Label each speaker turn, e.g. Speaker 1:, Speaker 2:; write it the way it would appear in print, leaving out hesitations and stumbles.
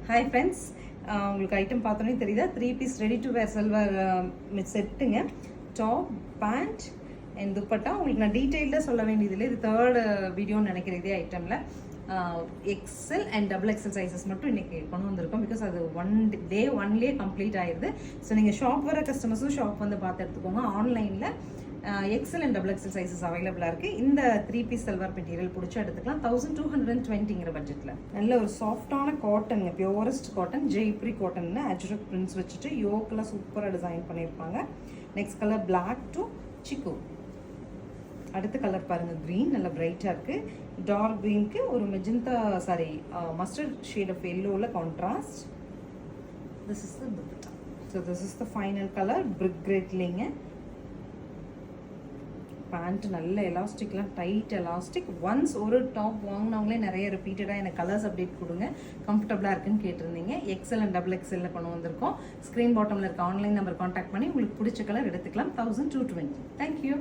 Speaker 1: Hi friends, உங்களுக்கு item பார்த்தோன்னே தெரியுதா? 3 piece ready to wear salwar செட்டுங்க. Top, pant and dupatta. உங்களுக்கு நான் டீட்டெயில்டாக சொல்ல வேண்டியதில்லை, இது தேர்ட் வீடியோன்னு நினைக்கிறேன் இதே ஐட்டமில். XL and double XL sizes மட்டும் இன்றைக்கி கொண்டு வந்திருக்கோம். பிகாஸ் அது டே ஒன்லேயே கம்ப்ளீட் ஆயிடுது. ஸோ நீங்கள் ஷாப் வர கஸ்டமர்ஸும் ஷாப் வந்து பார்த்து எடுத்துக்கோங்க. ஆன்லைனில் XL and double XL sizes அவைலபிளாக இருக்குது. இந்த 3 பீஸ் சல்வார் மெட்டீரியல் பிடிச்சி எடுத்துக்கலாம். 1220 பட்ஜெட்டில். நல்ல ஒரு சாஃப்டான காட்டனுங்க, பியூரஸ்ட் காட்டன், ஜெய்ப்ரி காட்டனில் அஜ்ரக் பிரிண்ட்ஸ் வச்சுட்டு யோக்கெல்லாம் சூப்பராக டிசைன் பண்ணியிருப்பாங்க. நெக்ஸ்ட் கலர் பிளாக் டு சிக்கு. அடுத்த கலர் பாருங்கள், க்ரீன், நல்லா பிரைட்டாக இருக்குது. டார்க் க்ரீனுக்கு ஒரு மெஜந்தா மஸ்டர்ட் ஷேட் ஆஃப் எல்லோவில் contrast. This is the dupatta. So this is the final colour, brick கிரேட்லிங்க. பேண்ட் நல்ல எலாஸ்டிக்லாம், டைட் எலாஸ்டிக். ஒன்ஸ் ஒரு டாப் வாங்கினவங்களே நிறைய ரிப்பீட்டடாக எனக்கு கலர்ஸ் அப்டேட் கொடுங்க, கம்ஃபர்டபுளாக இருக்குன்னு கேட்டிருந்தீங்க. எக்ஸல் அண்ட் டபுள் எக்ஸலில் கொண்டு வந்திருக்கோம். ஸ்க்ரீன் பாட்டமில் இருக்க ஆன்லைன் நம்பர் கான்டாக்ட் பண்ணி உங்களுக்கு பிடிச்ச கலர் எடுத்துக்கலாம். 1220. தேங்க்யூ.